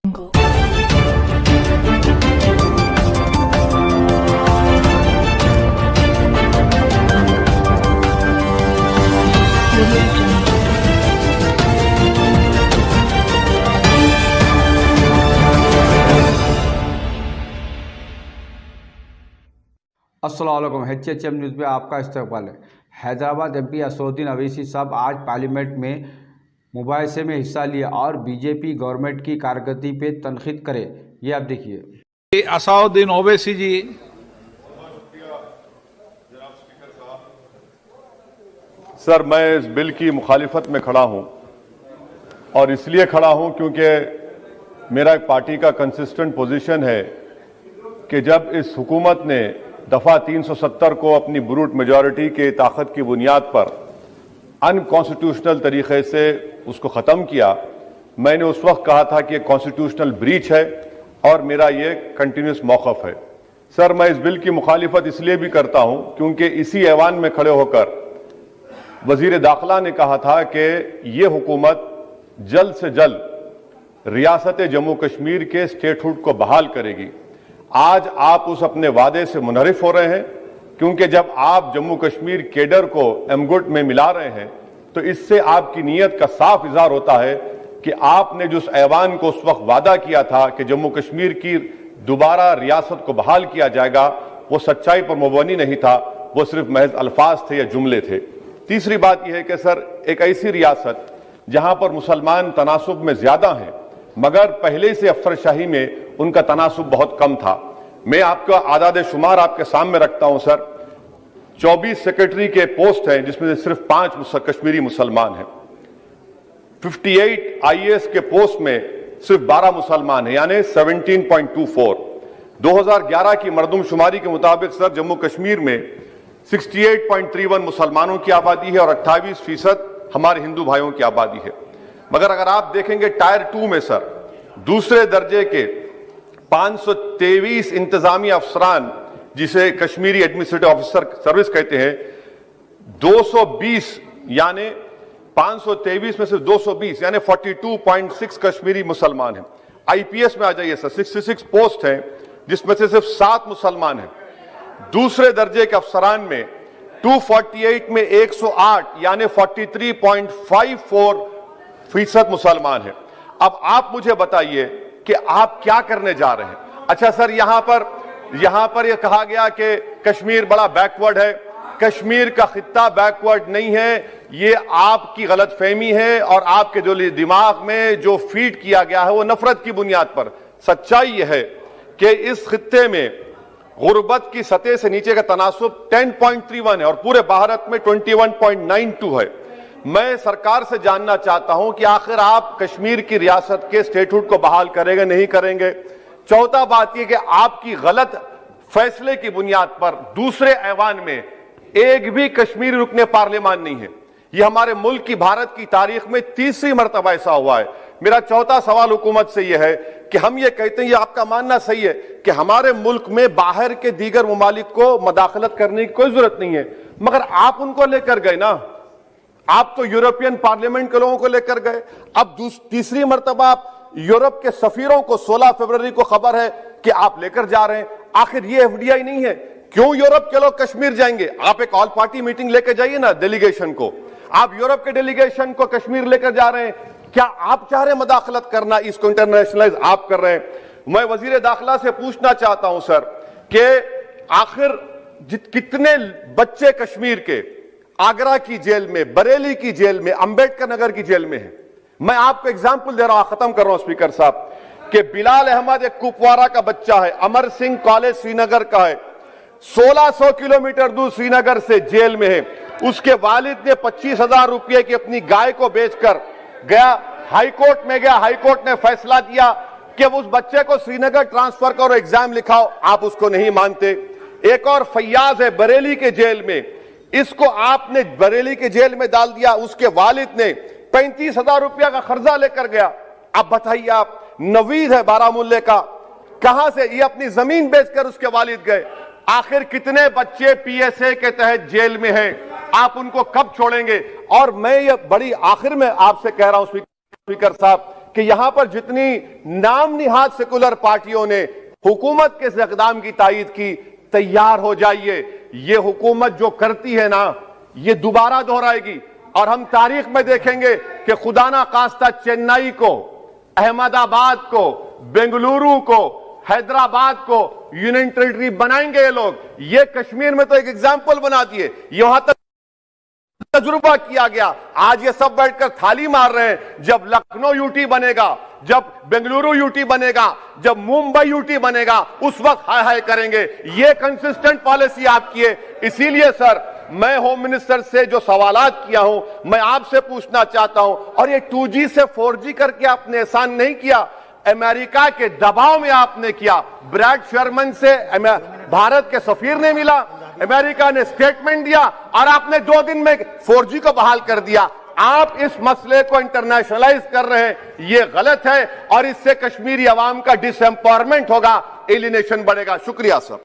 अस्सलाम वालेकुम। HHM news में आपका इस्तकबाल है। हैदराबाद MP असदुद्दीन अवैसी साहब आज पार्लियामेंट में मुबाहिसे में हिस्सा लिए और बीजेपी गवर्नमेंट की कारकर्दगी पे तनकीद करे। ये आप देखिए। असदुद्दीन ओवैसी जी। सर, मैं इस बिल की मुखालिफत में खड़ा हूं और इसलिए खड़ा हूं क्योंकि मेरा एक पार्टी का कंसिस्टेंट पोजीशन है कि जब इस हुकूमत ने दफा 370 को अपनी ब्रूट मेजॉरिटी के ताकत की बुनियाद पर अनकॉन्स्टिट्यूशनल तरीके से उसको ख़त्म किया, मैंने उस वक्त कहा था कि एक कॉन्स्टिट्यूशनल ब्रीच है और मेरा ये कंटिन्यूस मौक़िफ़ है। सर, मैं इस बिल की मुखालिफत इसलिए भी करता हूं क्योंकि इसी ऐवान में खड़े होकर वजीर दाखिला ने कहा था कि ये हुकूमत जल्द से जल्द रियासत जम्मू कश्मीर के स्टेटहुड को बहाल करेगी। आज आप उस अपने वादे से मुनहरिफ हो रहे हैं क्योंकि जब आप जम्मू कश्मीर केडर को एमगुट में मिला रहे हैं तो इससे आपकी नीयत का साफ इजहार होता है कि आपने जो उस ऐवान को उस वक्त वादा किया था कि जम्मू कश्मीर की दोबारा रियासत को बहाल किया जाएगा, वो सच्चाई पर मुबनी नहीं था, वो सिर्फ महज अल्फाज थे या जुमले थे। तीसरी बात यह है कि सर, एक ऐसी रियासत जहां पर मुसलमान तनासुब में ज्यादा हैं मगर पहले से अफसरशाही में उनका तनासुब बहुत कम था। मैं आपका आदाद शुमार आपके सामने रखता हूं सर। 24 सेक्रेटरी के पोस्ट हैं जिसमें से सिर्फ 5 कश्मीरी मुसलमान हैं। 58 IAS के पोस्ट में सिर्फ 12 मुसलमान हैं, यानी 17.24। 2011 की मरदमशुमारी के मुताबिक सर जम्मू कश्मीर में 68.31 मुसलमानों की आबादी है और 28% हमारे हिंदू भाइयों की आबादी है। मगर अगर आप देखेंगे टायर 2 में सर दूसरे दर्जे के 523 इंतजामी अफसरान, जिसे कश्मीरी एडमिनिस्ट्रेटिव ऑफिसर सर्विस कहते हैं, 220 यानी 523 में सिर्फ 220 यानी 42.6 कश्मीरी मुसलमान हैं। IPS में आ जाइए सर, 66 पोस्ट हैं जिसमें से सिर्फ 7 मुसलमान हैं। दूसरे दर्जे के अफसरान में 248 में 108 यानी 43.54% मुसलमान हैं। अब आप मुझे बताइए कि आप क्या करने जा रहे हैं। अच्छा सर, यहां पर यह कहा गया कि कश्मीर बड़ा बैकवर्ड है। कश्मीर का खित्ता बैकवर्ड नहीं है, ये आपकी गलतफहमी है और आपके जो दिमाग में जो फीड किया गया है वो नफरत की बुनियाद पर। सच्चाई यह है कि इस खित्ते में गुर्बत की सतह से नीचे का तनासुब 10.31 है और पूरे भारत में 21.92 है। मैं सरकार से जानना चाहता हूं कि आखिर आप कश्मीर की रियासत के स्टेटहुड को बहाल करेंगे नहीं करेंगे। चौथा बात यह कि आपकी गलत फैसले की बुनियाद पर दूसरे ऐवान में एक भी कश्मीरी रुकने पार्लियामान नहीं है। यह हमारे मुल्क की, भारत की तारीख में तीसरी मरतबा ऐसा हुआ है। मेरा चौथा सवाल हुकूमत से यह है कि हम ये कहते हैं, ये आपका मानना सही है कि हमारे मुल्क में बाहर के दीगर ममालिक को मदाखलत करने की कोई जरूरत नहीं है, मगर आप उनको लेकर गए ना, आप तो यूरोपियन पार्लियामेंट के लोगों को लेकर गए। अब तीसरी मरतबा आप यूरोप के सफीरों को 16 फरवरी को खबर है कि आप लेकर जा रहे हैं। आखिर ये FDI नहीं है, क्यों यूरोप के लोग कश्मीर जाएंगे? आप एक ऑल पार्टी मीटिंग लेकर जाइए ना डेलीगेशन को। आप यूरोप के डेलीगेशन को कश्मीर लेकर जा रहे हैं, क्या आप चाह रहे हैं मदाखलत करना? इसको इंटरनेशनलाइज आप कर रहे हैं। मैं वजीर दाखिला से पूछना चाहता हूं सर कि आखिर कितने बच्चे कश्मीर के आगरा की जेल में, बरेली की जेल में, अंबेडकर नगर की जेल में है। मैं आपको एग्जाम्पल दे रहा हूं, खत्म कर रहा हूं स्पीकर साहब, कि बिलाल अहमद एक कुपवारा का बच्चा है, अमर सिंह कॉलेज श्रीनगर का है, 1600 किलोमीटर दूर श्रीनगर से जेल में है। उसके वालिद ने 25,000 रुपये की अपनी गाय को बेचकर गया, हाईकोर्ट में गया, हाईकोर्ट ने फैसला दिया कि उस बच्चे को श्रीनगर ट्रांसफर करो, एग्जाम लिखाओ, आप उसको नहीं मानते। एक और फैयाज है बरेली के जेल में, इसको आपने बरेली के जेल में डाल दिया। उसके वालिद ने 35,000 रुपया का कर्जा लेकर गया। अब बताइए आप, नवीद है बारामुल्ले का, कहां से ये अपनी जमीन बेचकर उसके वालिद गए। आखिर कितने बच्चे PSA के तहत जेल में हैं, आप उनको कब छोड़ेंगे? और मैं ये बड़ी आखिर में आपसे कह रहा हूं स्पीकर साहब कि यहां पर जितनी नाम निहाद सेकुलर पार्टियों ने हुकूमत के इस इक़दाम की तायीद की, तैयार हो जाइए। ये हुकूमत जो करती है ना, ये दोबारा दोहराएगी और हम तारीख में देखेंगे कि खुदा ना खास्ता चेन्नई को, अहमदाबाद को, बेंगलुरु को, हैदराबाद को यूनियन टेरिटरी बनाएंगे ये लोग। ये कश्मीर में तो एक एग्जाम्पल बना दिए, वहां तक तजुर्बा किया गया। आज ये सब बैठकर थाली मार रहे हैं। जब लखनऊ यूटी बनेगा, जब बेंगलुरु यूटी बनेगा, जब मुंबई यूटी बनेगा, उस वक्त हाय हाय करेंगे। ये कंसिस्टेंट पॉलिसी आपकी है। इसीलिए सर, मैं होम मिनिस्टर से जो सवालात किया हूं, मैं आपसे पूछना चाहता हूं, और ये 2G से 4G करके आपने एहसान नहीं किया, अमेरिका के दबाव में आपने किया। ब्रैड शर्मन से भारत के सफीर ने मिला, अमेरिका ने स्टेटमेंट दिया और आपने 2 दिन में 4G को बहाल कर दिया। आप इस मसले को इंटरनेशनलाइज कर रहे हैं, ये गलत है और इससे कश्मीरी अवाम का डिसएम्पावरमेंट होगा, एलिनेशन बढ़ेगा। शुक्रिया सर।